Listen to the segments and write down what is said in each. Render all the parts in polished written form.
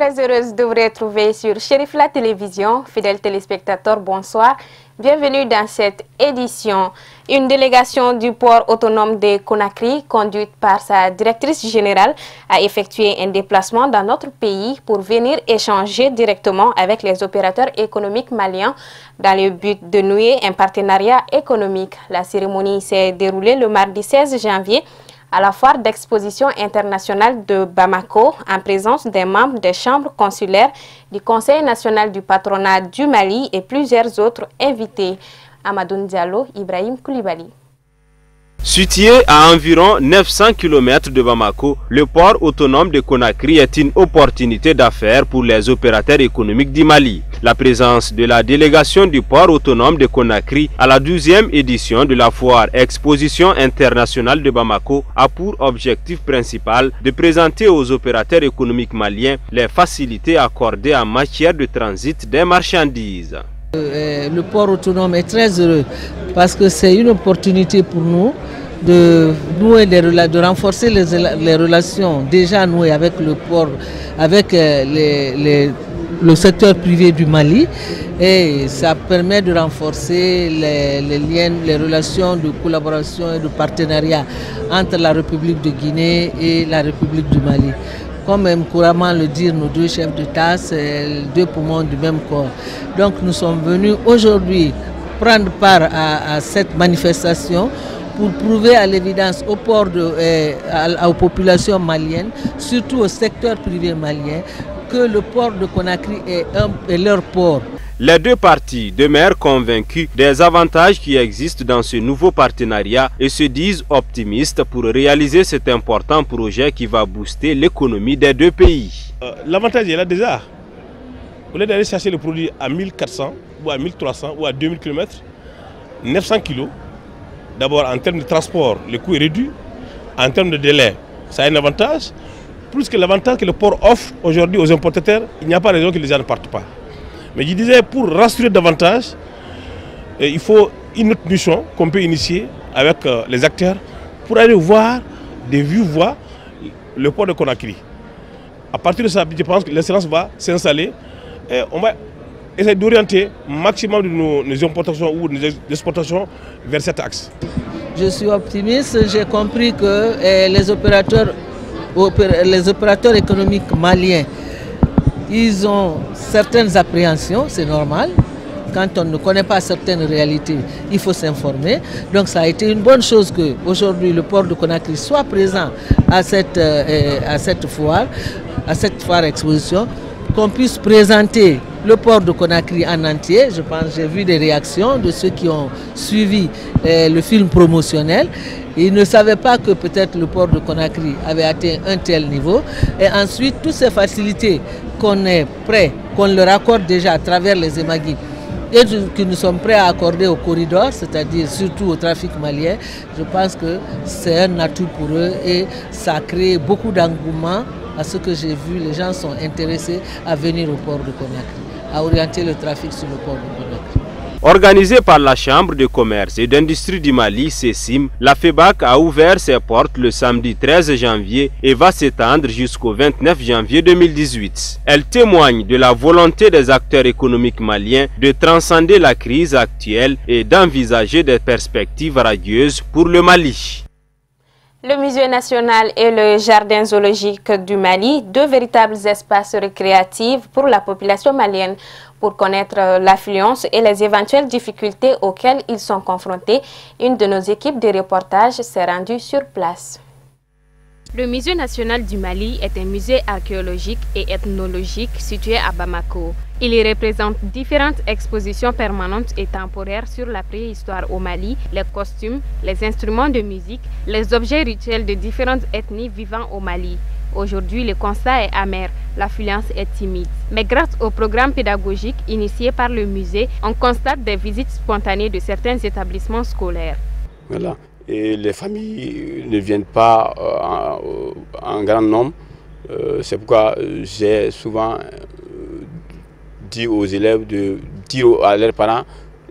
très heureuse de vous retrouver sur Chérif la télévision. Fidèles téléspectateurs, bonsoir. Bienvenue dans cette édition. Une délégation du port autonome de Conakry, conduite par sa directrice générale, a effectué un déplacement dans notre pays pour venir échanger directement avec les opérateurs économiques maliens dans le but de nouer un partenariat économique. La cérémonie s'est déroulée le mardi 16 janvier à la foire d'exposition internationale de Bamako en présence des membres des chambres consulaires du Conseil national du patronat du Mali et plusieurs autres invités. Amadoun Diallo, Ibrahim Koulibaly. Situé à environ 900 km de Bamako, le port autonome de Conakry est une opportunité d'affaires pour les opérateurs économiques du Mali. La présence de la délégation du port autonome de Conakry à la 12e édition de la foire Exposition internationale de Bamako a pour objectif principal de présenter aux opérateurs économiques maliens les facilités accordées en matière de transit des marchandises. Le port autonome est très heureux parce que c'est une opportunité pour nous de renforcer les relations déjà nouées avec le port, avec le secteur privé du Mali, et ça permet de renforcer les liens, les relations de collaboration et de partenariat entre la République de Guinée et la République du Mali. Comme aiment couramment le dire nos deux chefs d'État, c'est deux poumons du même corps. Donc nous sommes venus aujourd'hui prendre part à cette manifestation pour prouver à l'évidence aux populations maliennes, surtout au secteur privé malien, que le port de Conakry est leur port. Les deux parties demeurent convaincus des avantages qui existent dans ce nouveau partenariat et se disent optimistes pour réaliser cet important projet qui va booster l'économie des deux pays. L'avantage est là déjà. Au lieu d'aller chercher le produit à 1400 ou à 1300 ou à 2000 km, 900 kg, d'abord en termes de transport, le coût est réduit. En termes de délai, ça a un avantage. Plus que l'avantage que le port offre aujourd'hui aux importateurs, il n'y a pas raison que les gens ne partent pas. Mais je disais, pour rassurer davantage, il faut une autre mission qu'on peut initier avec les acteurs pour aller voir des vives voies le port de Conakry. À partir de ça, je pense que l'excellence va s'installer et on va essayer d'orienter le maximum de nos importations ou nos exportations vers cet axe. Je suis optimiste, j'ai compris que les opérateurs économiques maliens, ils ont certaines appréhensions, c'est normal. Quand on ne connaît pas certaines réalités, il faut s'informer. Donc ça a été une bonne chose qu'aujourd'hui le port de Conakry soit présent à cette foire exposition, qu'on puisse présenter le port de Conakry en entier. Je pense, j'ai vu des réactions de ceux qui ont suivi le film promotionnel. Ils ne savaient pas que peut-être le port de Conakry avait atteint un tel niveau. Et ensuite, toutes ces facilités qu'on est prêt, qu'on leur accorde déjà à travers les Emagui et que nous sommes prêts à accorder au corridor, c'est-à-dire surtout au trafic malien, je pense que c'est un atout pour eux et ça crée beaucoup d'engouement. À ce que j'ai vu, les gens sont intéressés à venir au port de Conakry, à orienter le trafic sur le port de Conakry. Organisée par la Chambre de commerce et d'industrie du Mali, CECIM, la FEBAC a ouvert ses portes le samedi 13 janvier et va s'étendre jusqu'au 29 janvier 2018. Elle témoigne de la volonté des acteurs économiques maliens de transcender la crise actuelle et d'envisager des perspectives radieuses pour le Mali. Le Musée national et le Jardin zoologique du Mali, deux véritables espaces récréatifs pour la population malienne. Pour connaître l'affluence et les éventuelles difficultés auxquelles ils sont confrontés, une de nos équipes de reportage s'est rendue sur place. Le Musée national du Mali est un musée archéologique et ethnologique situé à Bamako. Il y représente différentes expositions permanentes et temporaires sur la préhistoire au Mali, les costumes, les instruments de musique, les objets rituels de différentes ethnies vivant au Mali. Aujourd'hui, le constat est amer, l'affluence est timide. Mais grâce au programme pédagogique initié par le musée, on constate des visites spontanées de certains établissements scolaires. Voilà. Et les familles ne viennent pas en grand nombre. C'est pourquoi j'ai souvent dit aux élèves de dire à leurs parents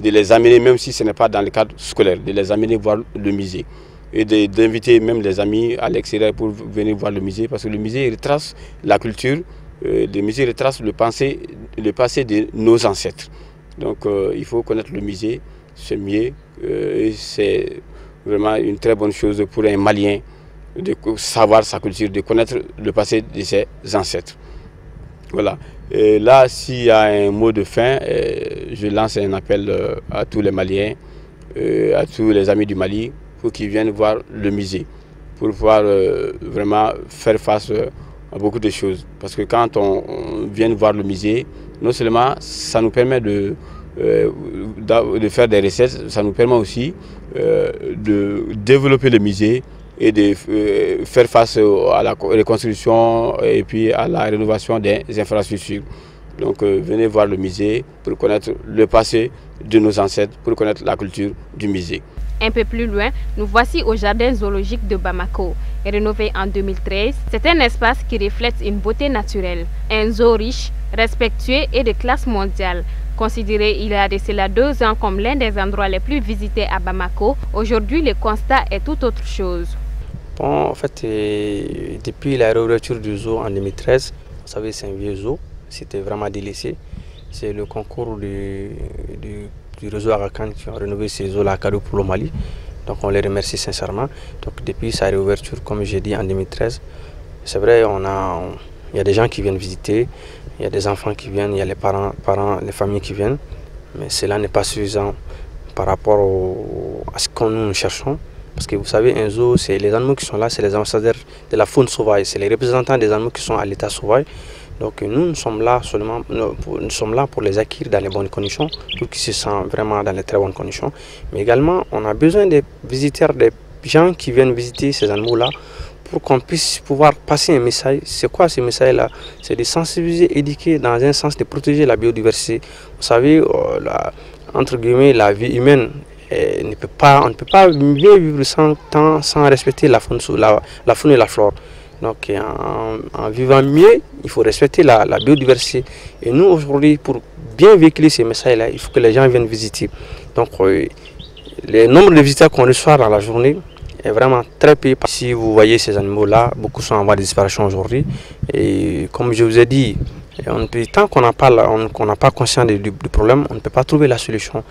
de les amener, même si ce n'est pas dans le cadre scolaire, de les amener voir le musée. Et d'inviter même les amis à l'extérieur pour venir voir le musée, parce que le musée retrace la culture le musée retrace le passé de nos ancêtres. Donc il faut connaître le musée, c'est mieux. C'est vraiment une très bonne chose pour un Malien de savoir sa culture, de connaître le passé de ses ancêtres. Voilà. Et là, s'il y a un mot de fin, je lance un appel à tous les Maliens, à tous les amis du Mali, pour qu'ils viennent voir le musée, pour pouvoir vraiment faire face à beaucoup de choses. Parce que quand on vient voir le musée, non seulement ça nous permet de faire des recettes, ça nous permet aussi de développer le musée et de faire face à la reconstruction et puis à la rénovation des infrastructures. Donc venez voir le musée pour connaître le passé de nos ancêtres, pour connaître la culture du musée. Un peu plus loin, nous voici au jardin zoologique de Bamako. Rénové en 2013, c'est un espace qui reflète une beauté naturelle. Un zoo riche, respectueux et de classe mondiale. Considéré il y a de cela 2 ans comme l'un des endroits les plus visités à Bamako, aujourd'hui le constat est tout autre chose. Bon, en fait, depuis la réouverture du zoo en 2013, vous savez, c'est un vieux zoo, c'était vraiment délaissé. C'est le concours du réseau Arakan qui ont rénové ces zoos-là cadeau pour le Mali. Donc on les remercie sincèrement. Donc depuis sa réouverture, comme j'ai dit en 2013, c'est vrai, il y a des gens qui viennent visiter, il y a des enfants qui viennent, il y a les parents, les familles qui viennent. Mais cela n'est pas suffisant par rapport à ce que nous cherchons. Parce que vous savez, un zoo, c'est les animaux qui sont là, c'est les ambassadeurs de la faune sauvage, c'est les représentants des animaux qui sont à l'état sauvage. Donc nous sommes là seulement, nous sommes là pour les acquérir dans les bonnes conditions, pour qu'ils se sentent vraiment dans les très bonnes conditions. Mais également, on a besoin des visiteurs, des gens qui viennent visiter ces animaux-là, pour qu'on puisse pouvoir passer un message. C'est quoi ce message-là? C'est de sensibiliser, éduquer dans un sens de protéger la biodiversité. Vous savez, entre guillemets, la vie humaine, on ne peut pas mieux vivre sans respecter la faune et la flore. Donc en vivant mieux, il faut respecter la biodiversité. Et nous aujourd'hui, pour bien véhiculer ces messages-là, il faut que les gens viennent visiter. Donc le nombre de visiteurs qu'on reçoit dans la journée est vraiment très peu. Si vous voyez ces animaux-là, beaucoup sont en voie de disparition aujourd'hui. Et comme je vous ai dit, tant qu'on n'a pas conscience du problème, on ne peut pas trouver la solution.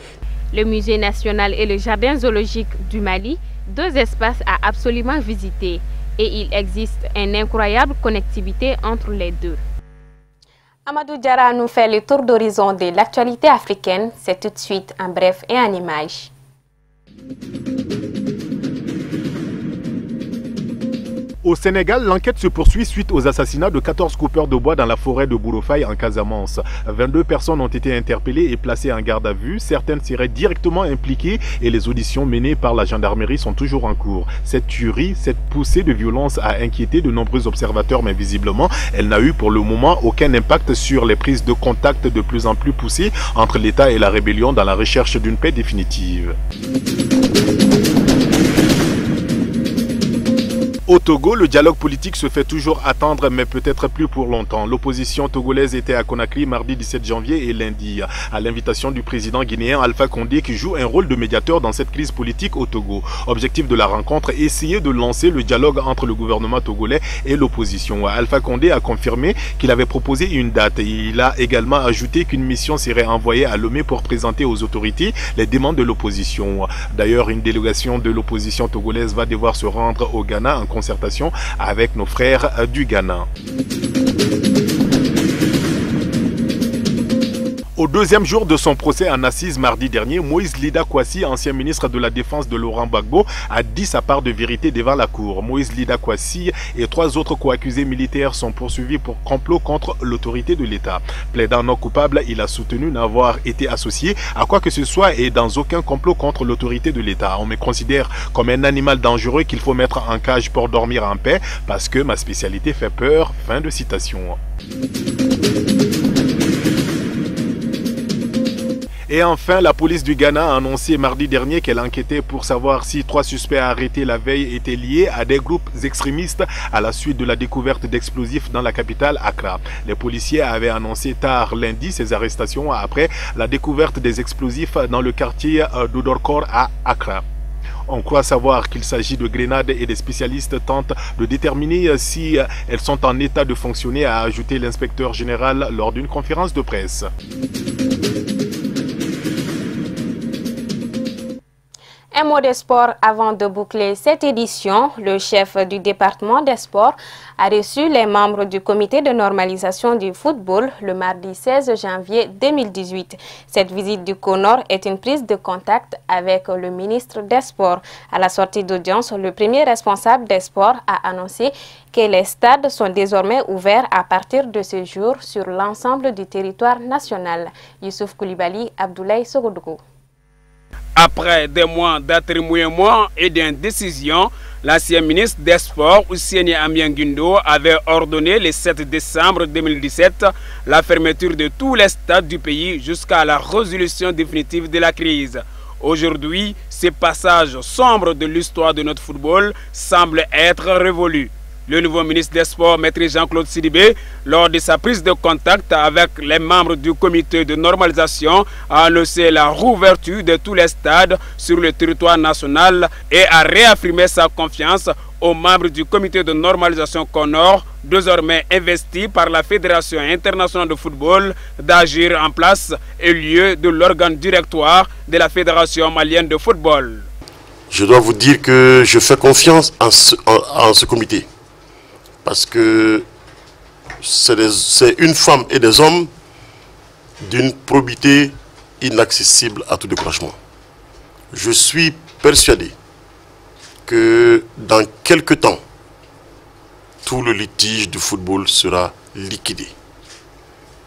Le musée national et le jardin zoologique du Mali, 2 espaces à absolument visiter. Et il existe une incroyable connectivité entre les deux. Amadou Diarra nous fait le tour d'horizon de l'actualité africaine. C'est tout de suite en bref et en images. Au Sénégal, l'enquête se poursuit suite aux assassinats de 14 coupeurs de bois dans la forêt de Bouroufaï en Casamance. 22 personnes ont été interpellées et placées en garde à vue. Certaines seraient directement impliquées et les auditions menées par la gendarmerie sont toujours en cours. Cette tuerie, cette poussée de violence a inquiété de nombreux observateurs, mais visiblement, elle n'a eu pour le moment aucun impact sur les prises de contact de plus en plus poussées entre l'État et la rébellion dans la recherche d'une paix définitive. Au Togo, le dialogue politique se fait toujours attendre, mais peut-être plus pour longtemps. L'opposition togolaise était à Conakry mardi 17 janvier et lundi, à l'invitation du président guinéen Alpha Condé qui joue un rôle de médiateur dans cette crise politique au Togo. Objectif de la rencontre, essayer de lancer le dialogue entre le gouvernement togolais et l'opposition. Alpha Condé a confirmé qu'il avait proposé une date. Il a également ajouté qu'une mission serait envoyée à Lomé pour présenter aux autorités les demandes de l'opposition. D'ailleurs, une délégation de l'opposition togolaise va devoir se rendre au Ghana en concertation avec nos frères du Ghana. Au deuxième jour de son procès en assises mardi dernier, Moïse Lida Kouassi, ancien ministre de la Défense de Laurent Gbagbo, a dit sa part de vérité devant la cour. Moïse Lida Kouassi et 3 autres co-accusés militaires sont poursuivis pour complot contre l'autorité de l'État. Plaidant non coupable, il a soutenu n'avoir été associé à quoi que ce soit et dans aucun complot contre l'autorité de l'État. On me considère comme un animal dangereux qu'il faut mettre en cage pour dormir en paix parce que ma spécialité fait peur. Fin de citation. Et enfin, la police du Ghana a annoncé mardi dernier qu'elle enquêtait pour savoir si 3 suspects arrêtés la veille étaient liés à des groupes extrémistes à la suite de la découverte d'explosifs dans la capitale Accra. Les policiers avaient annoncé tard lundi ces arrestations après la découverte des explosifs dans le quartier d'Odorkor à Accra. On croit savoir qu'il s'agit de grenades et des spécialistes tentent de déterminer si elles sont en état de fonctionner, a ajouté l'inspecteur général lors d'une conférence de presse. Un mot des sports avant de boucler cette édition. Le chef du département des sports a reçu les membres du comité de normalisation du football le mardi 16 janvier 2018. Cette visite du CONOR est une prise de contact avec le ministre des Sports. À la sortie d'audience, le premier responsable des sports a annoncé que les stades sont désormais ouverts à partir de ce jour sur l'ensemble du territoire national. Youssouf Koulibaly, Abdoulaye Sogodougou. Après des mois d'atermoiement et d'indécision, l'ancien ministre des Sports, Ousseini Amien Guindo, avait ordonné le 7 décembre 2017 la fermeture de tous les stades du pays jusqu'à la résolution définitive de la crise. Aujourd'hui, ce passage sombre de l'histoire de notre football semble être révolu. Le nouveau ministre des Sports, Maître Jean-Claude Sidibé, lors de sa prise de contact avec les membres du comité de normalisation, a annoncé la rouverture de tous les stades sur le territoire national et a réaffirmé sa confiance aux membres du comité de normalisation CONOR, désormais investi par la Fédération internationale de football, d'agir en place et lieu de l'organe directoire de la Fédération malienne de football. Je dois vous dire que je fais confiance en ce comité. Parce que c'est une femme et des hommes d'une probité inaccessible à tout découragement. Je suis persuadé que dans quelques temps, tout le litige du football sera liquidé.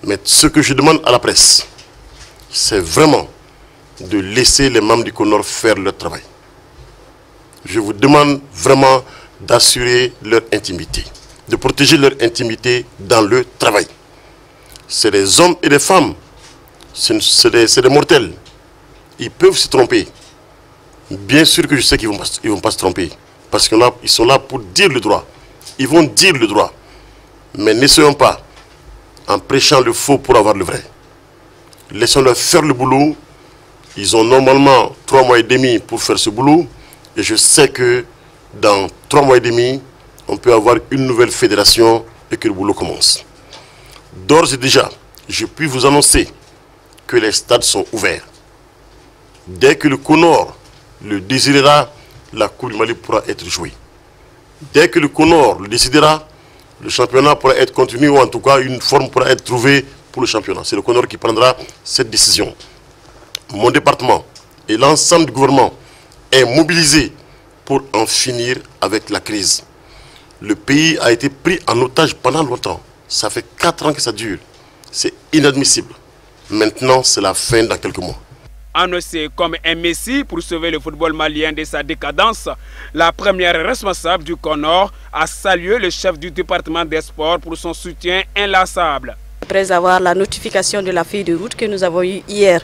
Mais ce que je demande à la presse, c'est vraiment de laisser les membres du CONOR faire leur travail. Je vous demande vraiment d'assurer leur intimité, de protéger leur intimité dans le travail. C'est des hommes et des femmes, c'est des mortels. Ils peuvent se tromper. Bien sûr que je sais qu'ils ne vont pas se tromper, parce qu'ils sont là pour dire le droit. Ils vont dire le droit. Mais n'essayons pas en prêchant le faux pour avoir le vrai. Laissons-leur faire le boulot. Ils ont normalement 3 mois et demi pour faire ce boulot. Et je sais que dans 3 mois et demi, on peut avoir une nouvelle fédération et que le boulot commence. D'ores et déjà, je puis vous annoncer que les stades sont ouverts. Dès que le CONOR le désirera, la Coupe du Mali pourra être jouée. Dès que le CONOR le décidera, le championnat pourra être continué ou en tout cas une forme pourra être trouvée pour le championnat. C'est le CONOR qui prendra cette décision. Mon département et l'ensemble du gouvernement est mobilisé pour en finir avec la crise. Le pays a été pris en otage pendant longtemps. Ça fait 4 ans que ça dure. C'est inadmissible. Maintenant, c'est la fin dans quelques mois. Annoncé comme un messie pour sauver le football malien de sa décadence, la première responsable du CONOR a salué le chef du département des sports pour son soutien inlassable. Après avoir la notification de la feuille de route que nous avons eue hier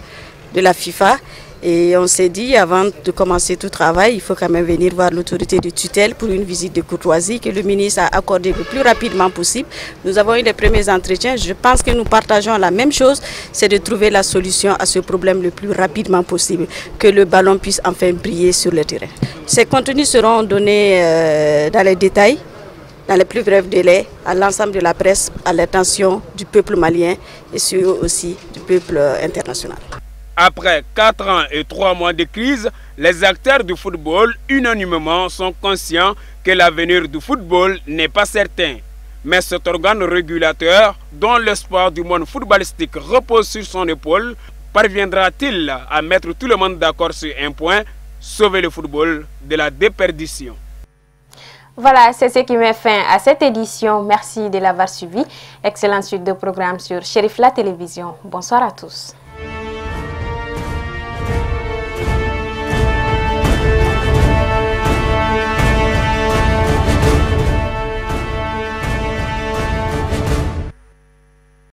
de la FIFA, et on s'est dit, avant de commencer tout travail, il faut quand même venir voir l'autorité de tutelle pour une visite de courtoisie que le ministre a accordée le plus rapidement possible. Nous avons eu les premiers entretiens. Je pense que nous partageons la même chose, c'est de trouver la solution à ce problème le plus rapidement possible, que le ballon puisse enfin briller sur le terrain. Ces contenus seront donnés dans les détails, dans les plus brefs délais, à l'ensemble de la presse, à l'attention du peuple malien et surtout aussi du peuple international. Après 4 ans et 3 mois de crise, les acteurs du football unanimement sont conscients que l'avenir du football n'est pas certain. Mais cet organe régulateur, dont l'espoir du monde footballistique repose sur son épaule, parviendra-t-il à mettre tout le monde d'accord sur un point, sauver le football de la déperdition? Voilà, c'est ce qui met fin à cette édition. Merci de l'avoir suivi. Excellente suite de programmes sur Chérif La Télévision. Bonsoir à tous.